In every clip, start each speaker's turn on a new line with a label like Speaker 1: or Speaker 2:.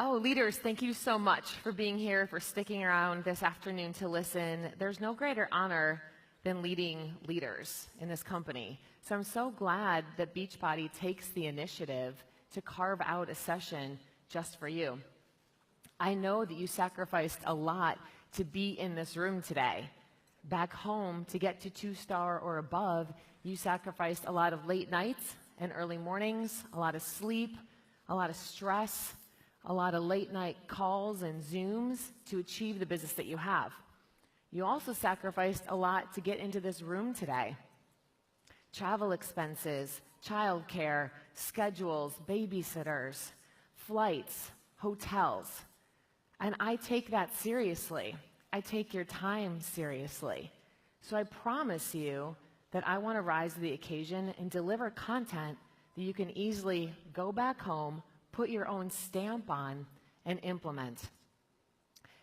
Speaker 1: Oh, leaders, thank you so much for being here, for sticking around this afternoon to listen. There's no greater honor than leading leaders in this company. So I'm so glad that Beachbody takes the initiative to carve out a session just for you. I know that you sacrificed a lot to be in this room today. Back home, to get to 2-star or above, you sacrificed a lot of late nights and early mornings, a lot of sleep, a lot of stress, a lot of late night calls and Zooms to achieve the business that you have. You also sacrificed a lot to get into this room today. Travel expenses, childcare, schedules, babysitters, flights, hotels. And I take that seriously. I take your time seriously. So I promise you that I want to rise to the occasion and deliver content that you can easily go back home, put your own stamp on, and implement.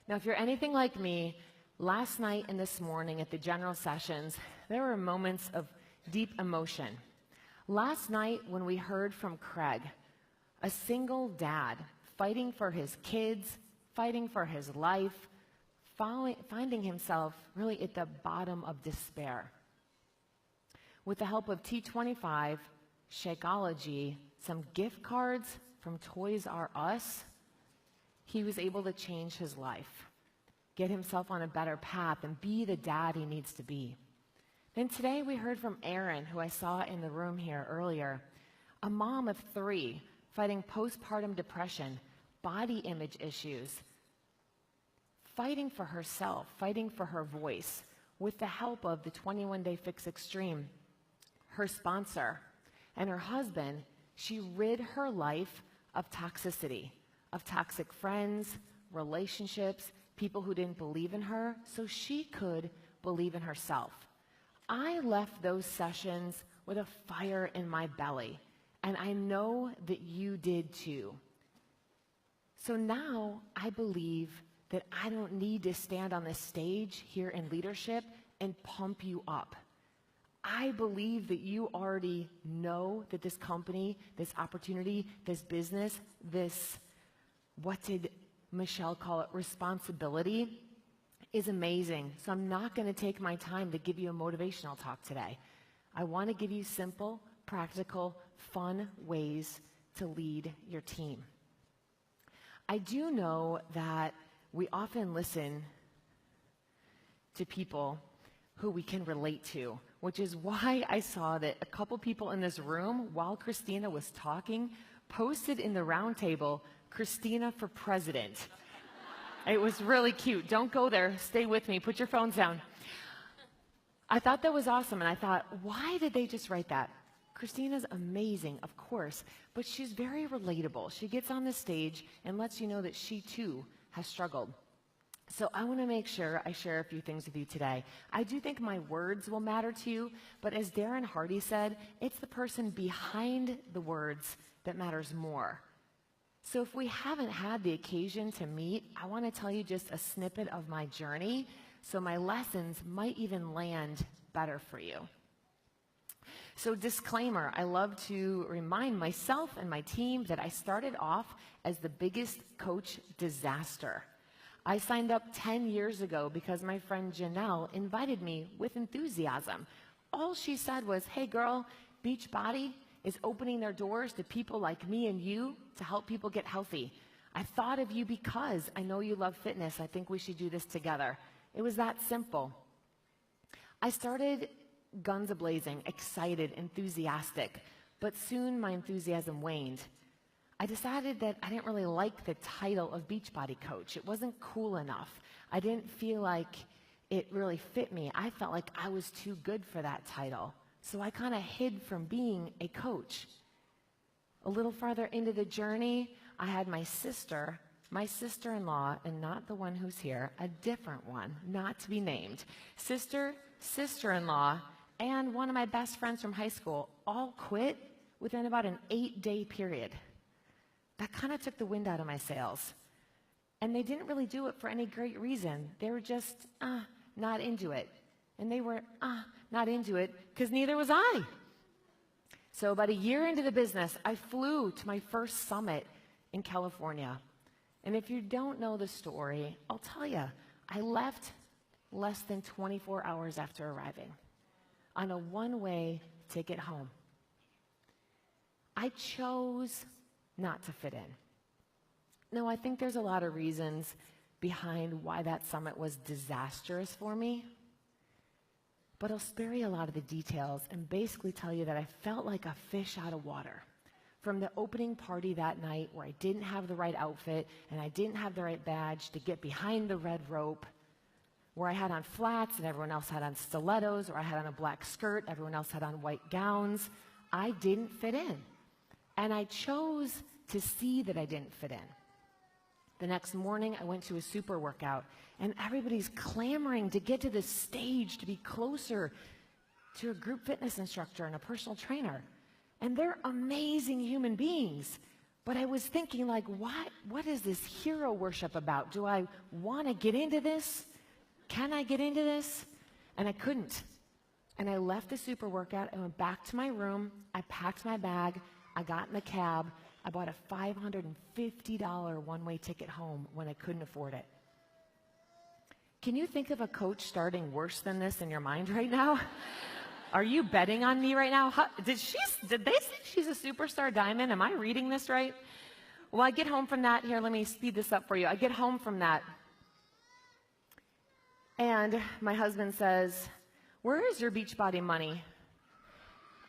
Speaker 1: Now, if you're anything like me, last night and this morning at the general sessions, there were moments of deep emotion. Last night when we heard from Craig, a single dad fighting for his kids, fighting for his life, finding himself really at the bottom of despair. With the help of T25, Shakeology, some gift cards from Toys R Us, he was able to change his life, get himself on a better path, and be the dad he needs to be. Then today we heard from Erin, who I saw in the room here earlier, a mom of 3 fighting postpartum depression, body image issues, fighting for herself, fighting for her voice, with the help of the 21-Day Fix Extreme, her sponsor, and her husband. She rid her life of toxicity, of toxic friends, relationships, people who didn't believe in her, so she could believe in herself. I left those sessions with a fire in my belly, and I know that you did too. So now I believe that I don't need to stand on this stage here in leadership and pump you up. I believe that you already know that this company, this opportunity, this business, this, what did Michelle call it, responsibility, is amazing. So I'm not going to take my time to give you a motivational talk today. I want to give you simple, practical, fun ways to lead your team. I do know that we often listen to people who we can relate to, which is why I saw that a couple people in this room, while Christina was talking, posted in the round table, "Christina for president." It was really cute. Don't go there. Stay with me. Put your phones down. I thought that was awesome, and I thought, why did they just write that? Christina's amazing, of course, but she's very relatable. She gets on the stage and lets you know that she, too, has struggled. So I want to make sure I share a few things with you today. I do think my words will matter to you, but as Darren Hardy said, it's the person behind the words that matters more. So if we haven't had the occasion to meet, I want to tell you just a snippet of my journey, so my lessons might even land better for you. So disclaimer, I love to remind myself and my team that I started off as the biggest coach disaster. I signed up 10 years ago because my friend Janelle invited me with enthusiasm. All she said was, "Hey girl, Beachbody is opening their doors to people like me and you to help people get healthy. I thought of you because I know you love fitness. I think we should do this together." It was that simple. I started guns a-blazing, excited, enthusiastic, but soon my enthusiasm waned. I decided that I didn't really like the title of Beachbody Coach. It wasn't cool enough. I didn't feel like it really fit me. I felt like I was too good for that title. So I kind of hid from being a coach. A little farther into the journey, I had my sister-in-law, and not the one who's here, a different one, not to be named, sister-in-law, and one of my best friends from high school all quit within about an 8-day period. That kind of took the wind out of my sails. And they didn't really do it for any great reason. They were just not into it. And they were not into it because neither was I. So about a year into the business, I flew to my first summit in California. And if you don't know the story, I'll tell you, I left less than 24 hours after arriving on a one-way ticket home. I chose not to fit in. Now, I think there's a lot of reasons behind why that summit was disastrous for me, but I'll spare you a lot of the details and basically tell you that I felt like a fish out of water. From the opening party that night where I didn't have the right outfit and I didn't have the right badge to get behind the red rope, where I had on flats and everyone else had on stilettos, or I had on a black skirt, everyone else had on white gowns, I didn't fit in. And I chose to see that I didn't fit in. The next morning, I went to a super workout, and everybody's clamoring to get to this stage to be closer to a group fitness instructor and a personal trainer. And they're amazing human beings. But I was thinking, like, what is this hero worship about? Do I want to get into this? Can I get into this? And I couldn't. And I left the super workout. I went back to my room. I packed my bag. I got in the cab. I bought a $550 one-way ticket home when I couldn't afford it. Can you think of a coach starting worse than this in your mind right now? Are you betting on me right now? Did they say she's a superstar diamond? Am I reading this right? Well, I get home from that. Here, let me speed this up for you. I get home from that, and my husband says, "Where is your Beachbody money?"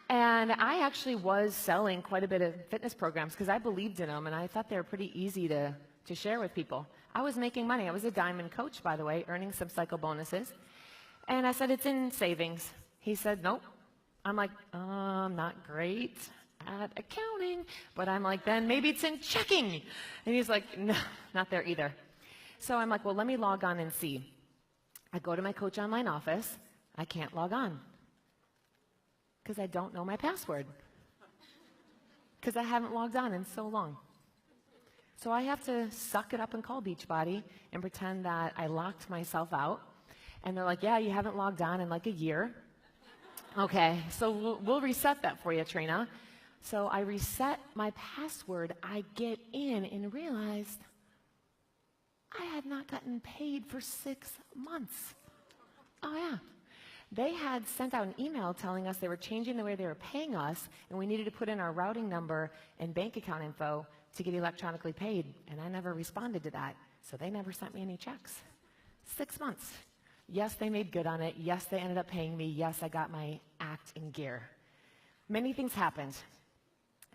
Speaker 1: And I actually was selling quite a bit of fitness programs because I believed in them, and I thought they were pretty easy to share with people. I was making money. I was a diamond coach, by the way, earning some cycle bonuses. And I said, "It's in savings." He said, "Nope." I'm like, I'm not great at accounting. But I'm like, then maybe it's in checking. And he's like, "No, not there either." So I'm like, well, let me log on and see. I go to my Coach Online office. I can't log on because I don't know my password because I haven't logged on in so long. So I have to suck it up and call Beachbody and pretend that I locked myself out. And they're like, "Yeah, you haven't logged on in like a year." Okay, so we'll reset that for you, Trina. So I reset my password. I get in and realized I had not gotten paid for 6 months. Oh, yeah. They had sent out an email telling us they were changing the way they were paying us, and we needed to put in our routing number and bank account info to get electronically paid, and I never responded to that, so they never sent me any checks. 6 months. Yes, they made good on it. Yes, they ended up paying me. Yes, I got my act in gear. Many things happened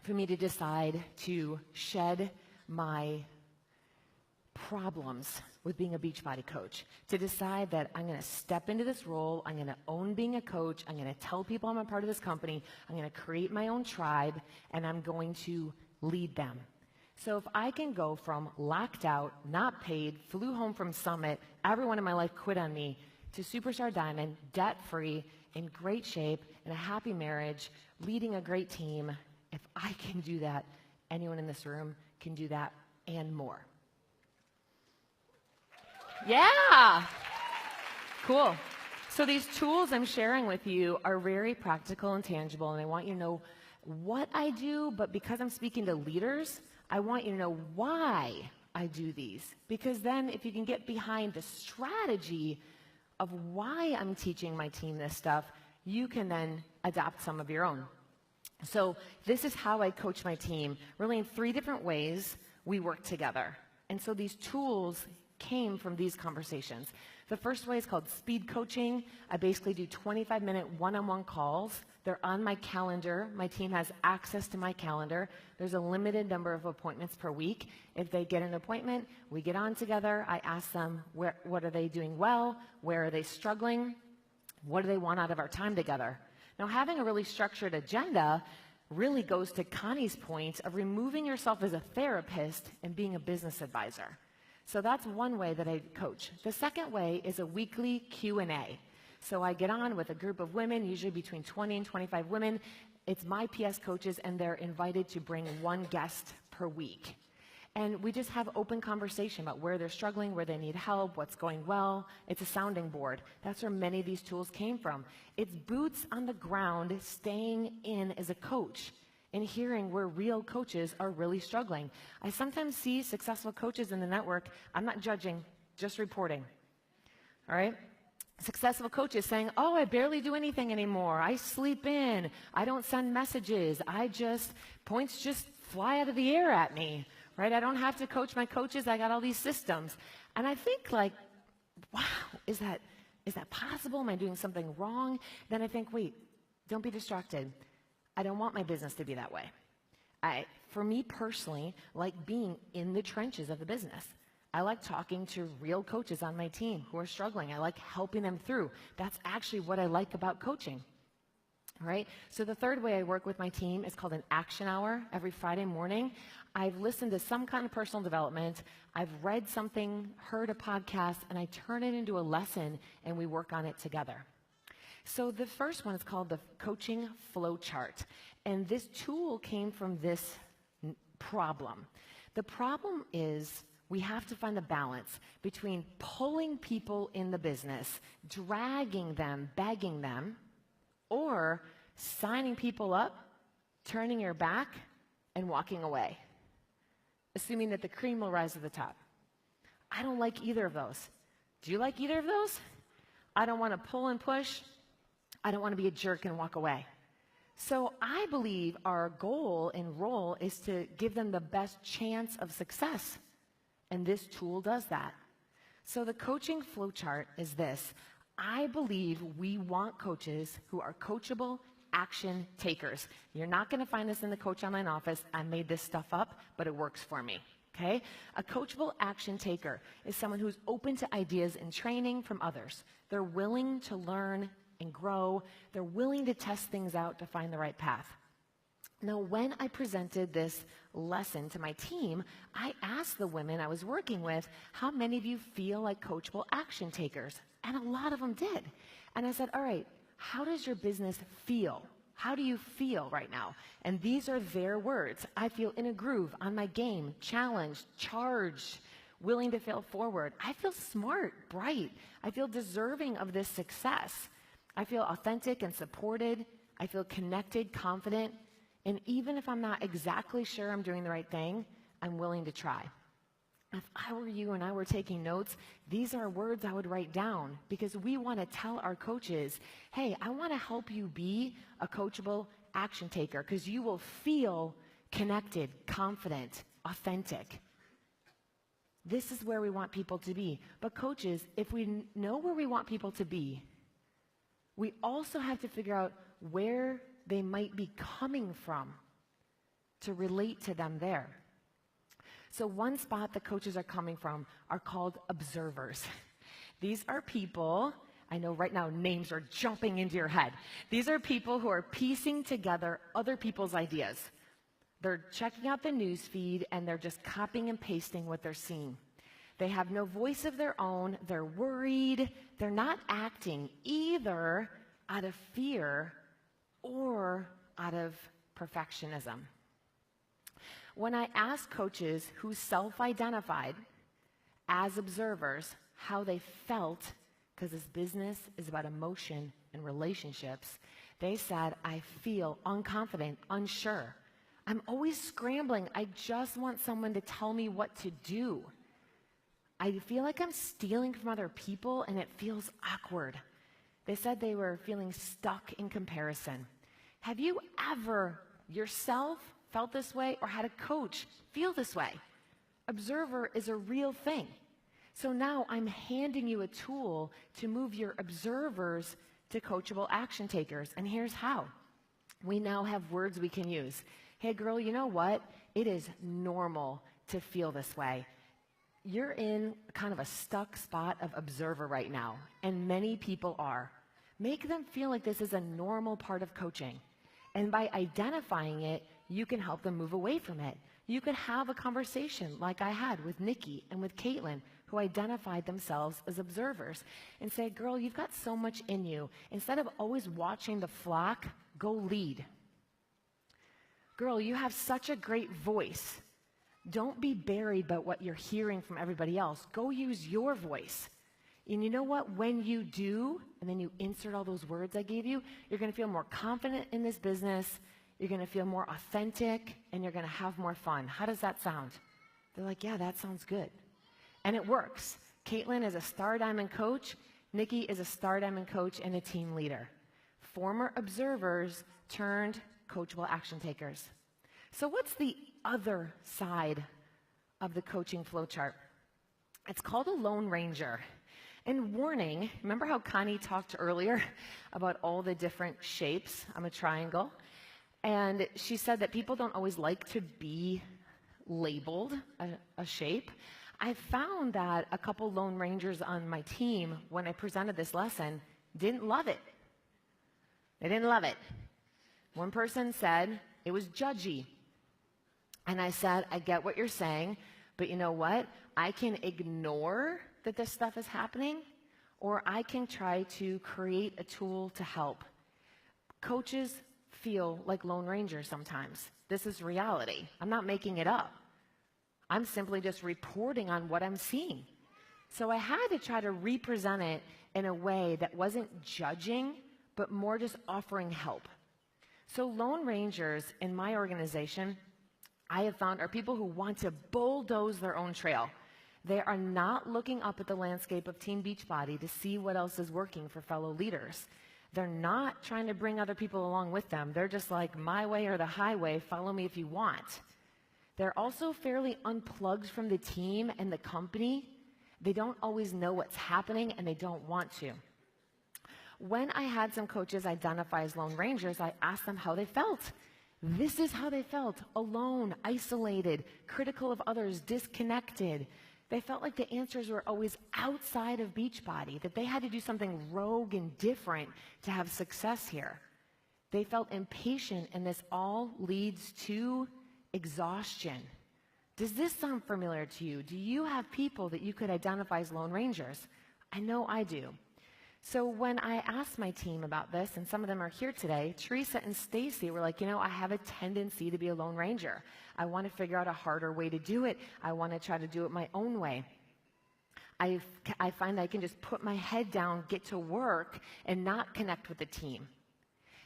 Speaker 1: for me to decide to shed my problems with being a Beachbody coach, to decide that I'm going to step into this role, I'm going to own being a coach, I'm going to tell people I'm a part of this company, I'm going to create my own tribe, and I'm going to lead them. So if I can go from locked out, not paid, flew home from Summit, everyone in my life quit on me, to Superstar Diamond, debt-free, in great shape, in a happy marriage, leading a great team, if I can do that, anyone in this room can do that and more. Yeah! Cool. So these tools I'm sharing with you are very practical and tangible, and I want you to know what I do, but because I'm speaking to leaders, I want you to know why I do these. Because then if you can get behind the strategy of why I'm teaching my team this stuff, you can then adopt some of your own. So this is how I coach my team. Really in 3 different ways we work together. And so these tools came from these conversations. The first way is called speed coaching. I basically do 25-minute one-on-one calls. They're on my calendar. My team has access to my calendar. There's a limited number of appointments per week. If they get an appointment, we get on together. I ask them, what are they doing well? Where are they struggling? What do they want out of our time together? Now, having a really structured agenda really goes to Connie's point of removing yourself as a therapist and being a business advisor. So that's one way that I coach. The second way is a weekly Q&A. So I get on with a group of women, usually between 20 and 25 women. It's my PS coaches, and they're invited to bring one guest per week. And we just have open conversation about where they're struggling, where they need help, what's going well. It's a sounding board. That's where many of these tools came from. It's boots on the ground, staying in as a coach. and hearing where real coaches are really struggling. I sometimes see successful coaches in the network. I'm not judging, just reporting. All right? Successful coaches saying, oh, I barely do anything anymore. I sleep in. I don't send messages. Points just fly out of the air at me, right? I don't have to coach my coaches. I got all these systems. And I think like, wow, is that possible? Am I doing something wrong? Then I think, wait, don't be distracted. I don't want my business to be that way. For me personally, like being in the trenches of the business. I like talking to real coaches on my team who are struggling. I like helping them through. That's actually what I like about coaching. All right? So the third way I work with my team is called an action hour every Friday morning. I've listened to some kind of personal development. I've read something, heard a podcast, and I turn it into a lesson, and we work on it together. So the first one is called the Coaching Flowchart. And this tool came from this problem. The problem is we have to find a balance between pulling people in the business, dragging them, begging them, or signing people up, turning your back, and walking away, assuming that the cream will rise to the top. I don't like either of those. Do you like either of those? I don't want to pull and push. I don't want to be a jerk and walk away. So I believe our goal and role is to give them the best chance of success. And this tool does that. So the coaching flowchart is this. I believe we want coaches who are coachable action takers. You're not going to find this in the Coach Online office. I made this stuff up, but it works for me. Okay? A coachable action taker is someone who's open to ideas and training from others. They're willing to learn and grow. They're willing to test things out to find the right path. Now, when I presented this lesson to my team, I asked the women I was working with, how many of you feel like coachable action takers? And a lot of them did. And I said, all right, how does your business feel? How do you feel right now? And these are their words. I feel in a groove, on my game, challenged, charged, willing to fail forward. I feel smart, bright. I feel deserving of this success. I feel authentic and supported. I feel connected, confident. And even if I'm not exactly sure I'm doing the right thing, I'm willing to try. If I were you and I were taking notes, these are words I would write down because we want to tell our coaches, hey, I want to help you be a coachable action taker because you will feel connected, confident, authentic. This is where we want people to be. But coaches, if we know where we want people to be, we also have to figure out where they might be coming from to relate to them there. So one spot the coaches are coming from are called observers. These are people, I know right now names are jumping into your head. These are people who are piecing together other people's ideas. They're checking out the news feed and they're just copying and pasting what they're seeing. They have no voice of their own. They're worried. They're not acting either out of fear or out of perfectionism. When I ask coaches who self-identified as observers how they felt, because this business is about emotion and relationships, they said, I feel unconfident, unsure. I'm always scrambling. I just want someone to tell me what to do. I feel like I'm stealing from other people and it feels awkward. They said they were feeling stuck in comparison. Have you ever yourself felt this way or had a coach feel this way? Observer is a real thing. So now I'm handing you a tool to move your observers to coachable action takers. And here's how. We now have words we can use. Hey girl, you know what? It is normal to feel this way. You're in kind of a stuck spot of observer right now, and many people are. Make them feel like this is a normal part of coaching. And by identifying it, you can help them move away from it. You could have a conversation like I had with Nikki and with Caitlin, who identified themselves as observers, and say, girl, you've got so much in you. Instead of always watching the flock, go lead. Girl, you have such a great voice. Don't be buried by what you're hearing from everybody else. Go use your voice. And you know what? When you do, and then you insert all those words I gave you, you're going to feel more confident in this business. you're going to feel more authentic, and you're going to have more fun. How does that sound? They're like, yeah, that sounds good. And it works. Caitlin is a Star Diamond coach. Nikki is a Star Diamond coach and a team leader. Former observers turned coachable action takers. So what's the other side of the coaching flowchart? It's called a Lone Ranger. And warning, remember how Connie talked earlier about all the different shapes? I'm a triangle. And she said that people don't always like to be labeled a shape. I found that a couple Lone Rangers on my team, when I presented this lesson, didn't love it. They didn't love it. One person said it was judgy. And I said, I get what you're saying, but you know what? I can ignore that this stuff is happening, or I can try to create a tool to help. Coaches feel like Lone Rangers sometimes. This is reality. I'm not making it up. I'm simply just reporting on what I'm seeing. So I had to try to represent it in a way that wasn't judging, but more just offering help. So Lone Rangers in my organization, I have found, are people who want to bulldoze their own trail. They are not looking up at the landscape of Team Beachbody to see what else is working for fellow leaders. They're not trying to bring other people along with them. They're just like, my way or the highway, follow me if you want. They're also fairly unplugged from the team and the company. They don't always know what's happening, and they don't want to. When I had some coaches identify as Lone Rangers, I asked them how they felt. This is how they felt: alone, isolated, critical of others, disconnected. They felt like the answers were always outside of Beachbody, that they had to do something rogue and different to have success here. They felt impatient, and this all leads to exhaustion. Does this sound familiar to you? Do you have people that you could identify as Lone Rangers? I know I do. So when I asked my team about this, and some of them are here today, Teresa and Stacy were like, I have a tendency to be a Lone Ranger. I want to figure out a harder way to do it. I want to try to do it my own way. I find I can just put my head down, get to work, and not connect with the team.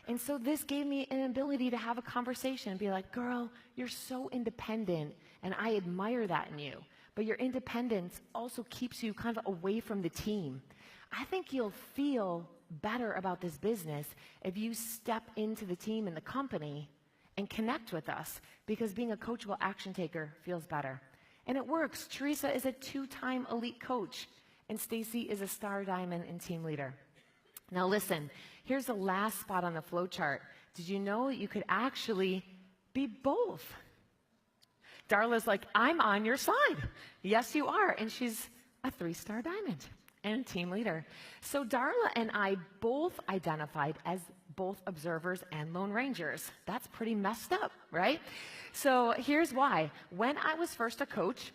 Speaker 1: And so this gave me an ability to have a conversation and be like, girl, you're so independent, and I admire that in you. But your independence also keeps you kind of away from the team. I think you'll feel better about this business if you step into the team and the company and connect with us, because being a coachable action taker feels better. And it works. Teresa is a 2-time elite coach, and Stacy is a Star Diamond and team leader. Now listen, here's the last spot on the flow chart. Did you know that you could actually be both? Darla's like, I'm on your side. Yes, you are. And she's a 3-star diamond and team leader. So Darla and I both identified as both observers and Lone Rangers. That's pretty messed up, right? So here's why. When I was first a coach,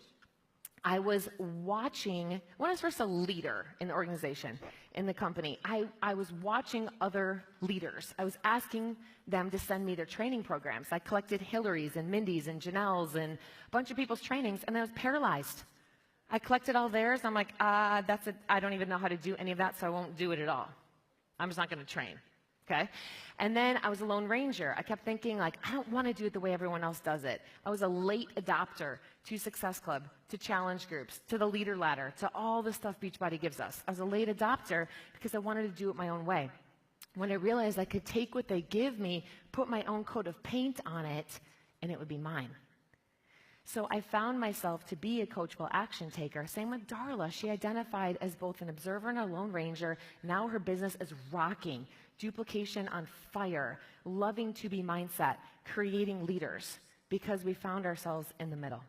Speaker 1: I was watching, when I was first a leader in the organization, in the company, I was watching other leaders. I was asking them to send me their training programs. I collected Hillary's and Mindy's and Janelle's and a bunch of people's trainings, and I was paralyzed. I collected all theirs. I'm like, I don't even know how to do any of that, so I won't do it at all. I'm just not going to train, okay? And then I was a Lone Ranger. I kept thinking, like, I don't want to do it the way everyone else does it. I was a late adopter to Success Club, to challenge groups, to the leader ladder, to all the stuff Beachbody gives us. I was a late adopter because I wanted to do it my own way. When I realized I could take what they give me, put my own coat of paint on it, and it would be mine. So I found myself to be a coachable action taker. Same with Darla. She identified as both an observer and a Lone Ranger. Now her business is rocking. Duplication on fire. Loving to be mindset. Creating leaders. Because we found ourselves in the middle.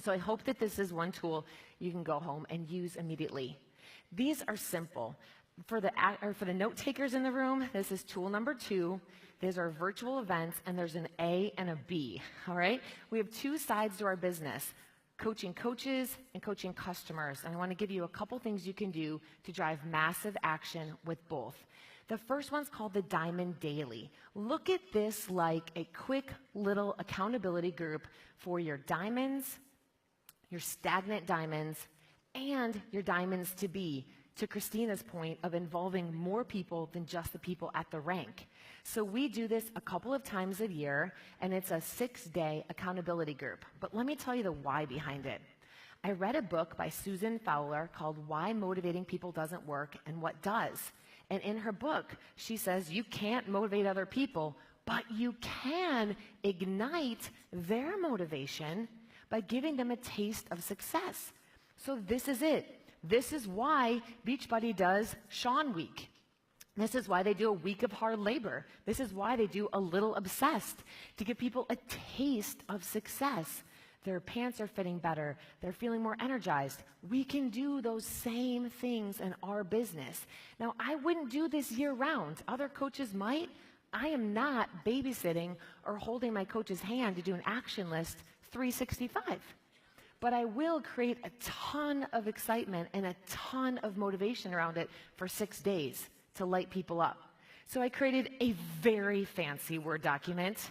Speaker 1: So I hope that this is one tool you can go home and use immediately. These are simple. For the note takers in the room, this is tool number 2. These are virtual events, and there's an A and a B, all right? We have 2 sides to our business, coaching coaches and coaching customers. And I want to give you a couple things you can do to drive massive action with both. The first one's called the Diamond Daily. Look at this like a quick little accountability group for your diamonds, your stagnant diamonds, and your diamonds to be, to Christina's point of involving more people than just the people at the rank. So we do this a couple of times a year, and it's a 6-day accountability group. But let me tell you the why behind it. I read a book by Susan Fowler called Why Motivating People Doesn't Work and What Does. And in her book, she says you can't motivate other people, but you can ignite their motivation by giving them a taste of success. So this is it. This is why Beachbody does Sean Week. This is why they do a week of hard labor. This is why they do a little obsessed, to give people a taste of success. Their pants are fitting better. They're feeling more energized. We can do those same things in our business. Now, I wouldn't do this year round. Other coaches might. I am not babysitting or holding my coach's hand to do an action list 365. But I will create a ton of excitement and a ton of motivation around it for 6 days to light people up. So I created a very fancy Word document.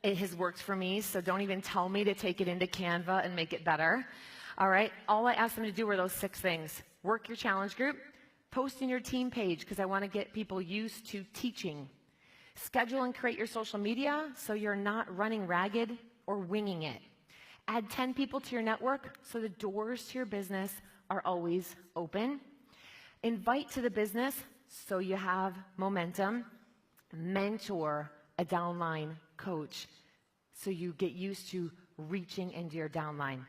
Speaker 1: It has worked for me, so don't even tell me to take it into Canva and make it better. All right, all I asked them to do were those 6 things. Work your challenge group, post in your team page because I want to get people used to teaching. Schedule and create your social media so you're not running ragged or winging it. Add 10 people to your network so the doors to your business are always open. Invite to the business so you have momentum. Mentor a downline coach so you get used to reaching into your downline.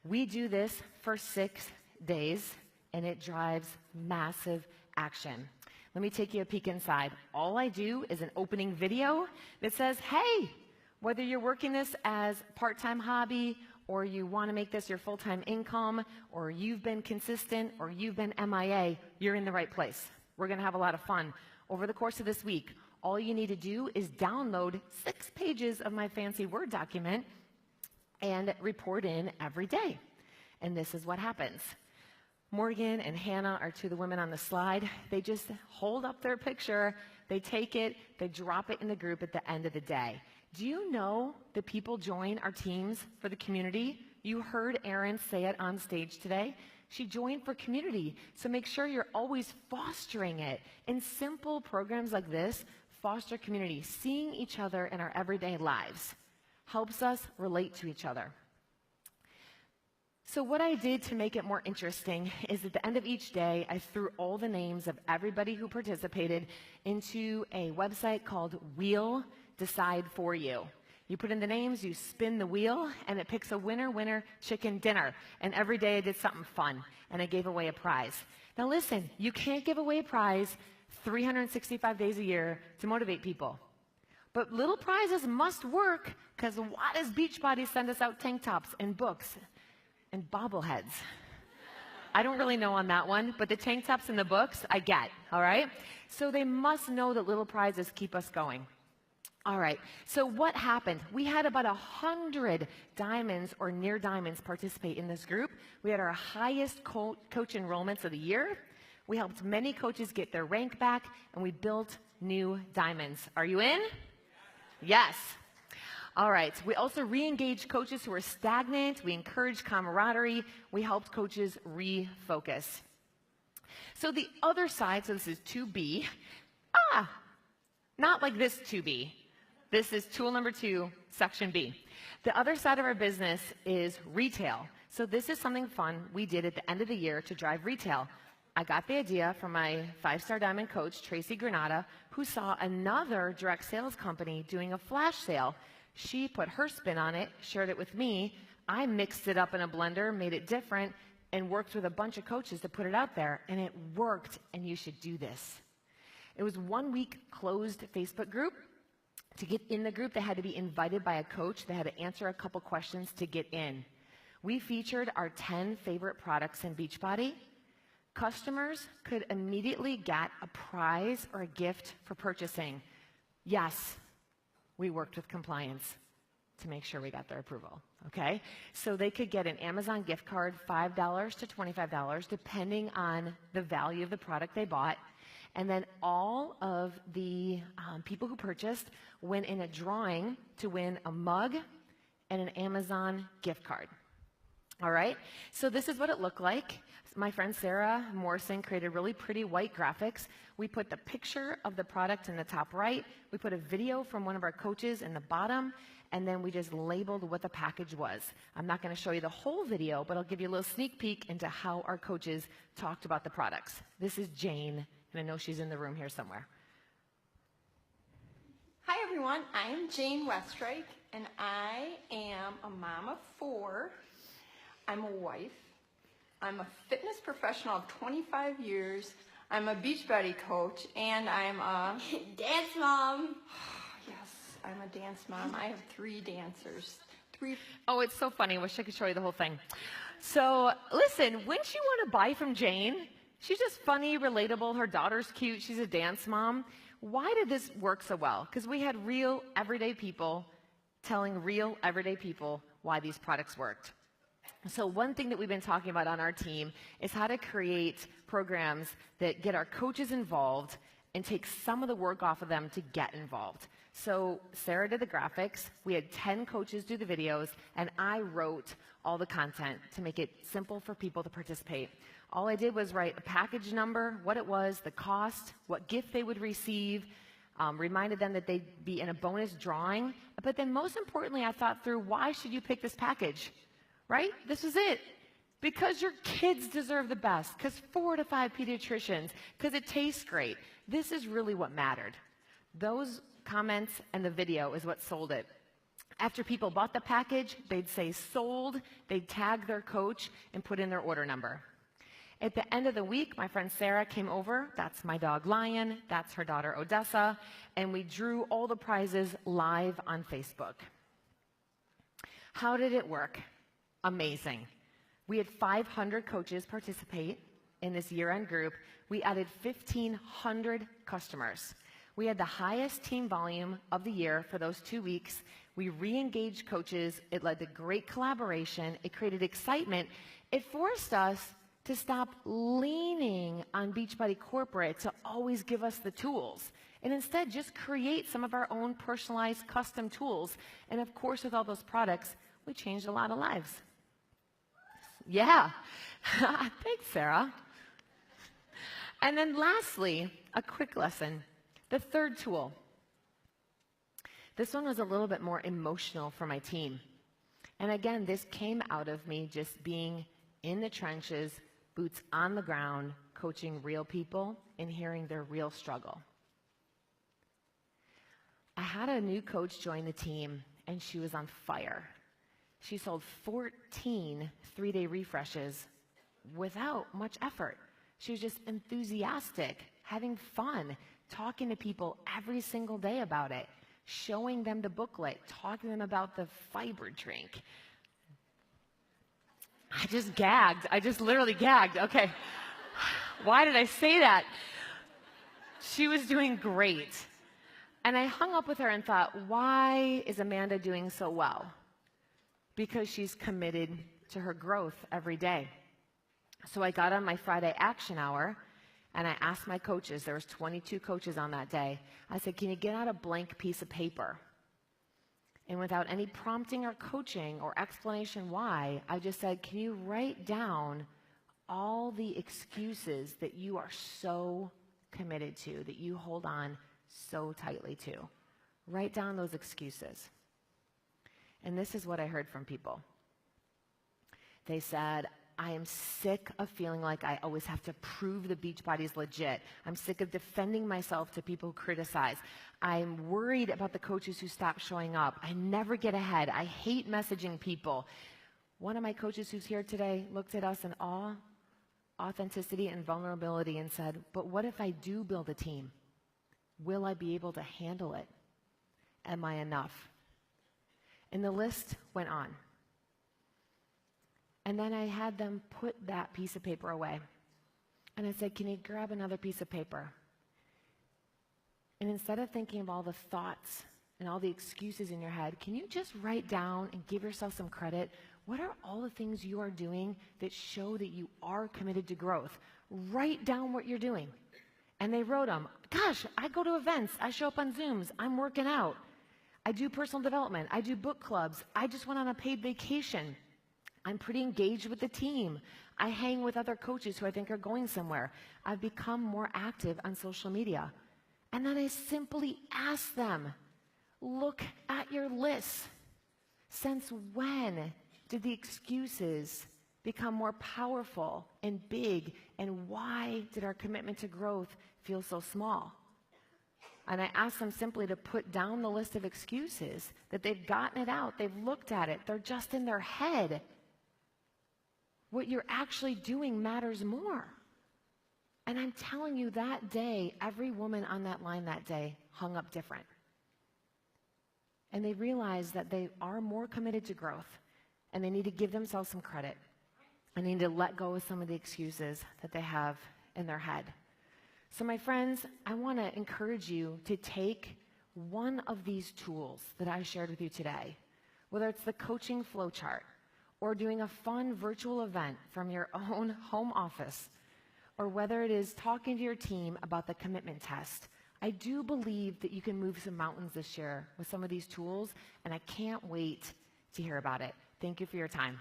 Speaker 1: We do this for 6 days, and it drives massive action. Let me take you a peek inside. All I do is an opening video that says, hey, whether you're working this as part-time hobby or you want to make this your full-time income or you've been consistent or you've been MIA, you're in the right place. We're going to have a lot of fun. Over the course of this week, all you need to do is download 6 pages of my fancy Word document and report in every day. And this is what happens. Morgan and Hannah are 2 of the women on the slide. They just hold up their picture, they take it, they drop it in the group at the end of the day. Do you know that people join our teams for the community? You heard Erin say it on stage today. She joined for community. So make sure you're always fostering it. And simple programs like this foster community. Seeing each other in our everyday lives helps us relate to each other. So what I did to make it more interesting is at the end of each day, I threw all the names of everybody who participated into a website called We'll Decide For You. You put in the names, you spin the wheel, and it picks a winner chicken dinner. And every day I did something fun, and I gave away a prize. Now listen, you can't give away a prize 365 days a year to motivate people. But little prizes must work, because why does Beachbody send us out tank tops and books and bobbleheads? I don't really know on that one, but the tank tops and the books, I get, all right? So they must know that little prizes keep us going. All right, so what happened? We had about 100 diamonds or near diamonds participate in this group. We had our highest coach enrollments of the year. We helped many coaches get their rank back, and we built new diamonds. Are you in? Yes. All right, we also re-engaged coaches who were stagnant. We encouraged camaraderie. We helped coaches refocus. So the other side, so this is 2B. Not like this 2B. This is tool number 2, section B. The other side of our business is retail. So this is something fun we did at the end of the year to drive retail. I got the idea from my 5-star diamond coach, Tracy Granata, who saw another direct sales company doing a flash sale. She put her spin on it, shared it with me. I mixed it up in a blender, made it different, and worked with a bunch of coaches to put it out there, and it worked, and you should do this. It was 1-week closed Facebook group. To get in the group, they had to be invited by a coach. They had to answer a couple questions to get in. We featured our 10 favorite products in Beachbody. Customers could immediately get a prize or a gift for purchasing. Yes, we worked with compliance to make sure we got their approval, okay? So they could get an Amazon gift card, $5 to $25, depending on the value of the product they bought. And then all of the people who purchased went in a drawing to win a mug and an Amazon gift card. All right, so this is what it looked like. My friend Sarah Morrison created really pretty white graphics. We put the picture of the product in the top right. We put a video from one of our coaches in the bottom, and then we just labeled what the package was. I'm not going to show you the whole video, but I'll give you a little sneak peek into how our coaches talked about the products. This is Jane, and I know she's in the room here somewhere.
Speaker 2: Hi everyone, I am Jane Westrike, and I am a mom of 4. I'm a wife. I'm a fitness professional of 25 years. I'm a Beachbody coach, and I'm a
Speaker 3: dance mom.
Speaker 2: Yes, I'm a dance mom. I have 3 dancers. 3.
Speaker 1: Oh, it's so funny. I wish I could show you the whole thing. So, listen, wouldn't you want to buy from Jane? She's just funny, relatable. Her daughter's cute. She's a dance mom. Why did this work so well? Because we had real, everyday people telling real, everyday people why these products worked. So one thing that we've been talking about on our team is how to create programs that get our coaches involved and take some of the work off of them to get involved. So Sarah did the graphics, we had 10 coaches do the videos, and I wrote all the content to make it simple for people to participate. All I did was write a package number, what it was, the cost, what gift they would receive, reminded them that they'd be in a bonus drawing, but then most importantly, I thought through, why should you pick this package? Right? This is it. Because your kids deserve the best, because 4 to 5 pediatricians, because it tastes great. This is really what mattered. Those comments and the video is what sold it. After people bought the package, they'd say sold, they'd tag their coach and put in their order number. At the end of the week, my friend Sarah came over. That's my dog Lion, that's her daughter Odessa, and we drew all the prizes live on Facebook. How did it work? Amazing. We had 500 coaches participate in this year-end group. We added 1,500 customers. We had the highest team volume of the year for those 2 weeks. We re-engaged coaches. It led to great collaboration. It created excitement. It forced us to stop leaning on Beachbody Corporate to always give us the tools, and instead just create some of our own personalized custom tools. And of course, with all those products, we changed a lot of lives. Yeah. Thanks, Sarah. And then lastly, a quick lesson. The third tool. This one was a little bit more emotional for my team. And again, this came out of me just being in the trenches, boots on the ground, coaching real people and hearing their real struggle. I had a new coach join the team, and she was on fire. She sold 14 3-day refreshes without much effort. She was just enthusiastic, having fun, talking to people every single day about it, showing them the booklet, talking to them about the fiber drink. I just gagged. I just literally gagged. Okay. Why did I say that? She was doing great. And I hung up with her and thought, why is Amanda doing so well? Because she's committed to her growth every day. So I got on my Friday action hour, and I asked my coaches, there was 22 coaches on that day, I said, can you get out a blank piece of paper? And without any prompting or coaching or explanation why, I just said, can you write down all the excuses that you are so committed to, that you hold on so tightly to? Write down those excuses. And this is what I heard from people. They said, I am sick of feeling like I always have to prove the Beachbody's legit. I'm sick of defending myself to people who criticize. I'm worried about the coaches who stop showing up. I never get ahead. I hate messaging people. One of my coaches who's here today looked at us in awe, authenticity, and vulnerability and said, but what if I do build a team? Will I be able to handle it? Am I enough? And the list went on. And then I had them put that piece of paper away. And I said, can you grab another piece of paper? And instead of thinking of all the thoughts and all the excuses in your head, can you just write down and give yourself some credit? What are all the things you are doing that show that you are committed to growth? Write down what you're doing. And they wrote them. Gosh, I go to events. I show up on Zooms. I'm working out. I do personal development. I do book clubs. I just went on a paid vacation. I'm pretty engaged with the team. I hang with other coaches who I think are going somewhere. I've become more active on social media. And then I simply ask them, look at your list. Since when did the excuses become more powerful and big, and why did our commitment to growth feel so small? And I ask them simply to put down the list of excuses, that they've gotten it out, they've looked at it, they're just in their head. What you're actually doing matters more. And I'm telling you, that day, every woman on that line that day hung up different. And they realized that they are more committed to growth, and they need to give themselves some credit. And they need to let go of some of the excuses that they have in their head. So my friends, I want to encourage you to take one of these tools that I shared with you today, whether it's the Coaching Flowchart, or doing a fun virtual event from your own home office, or whether it is talking to your team about the commitment test. I do believe that you can move some mountains this year with some of these tools, and I can't wait to hear about it. Thank you for your time.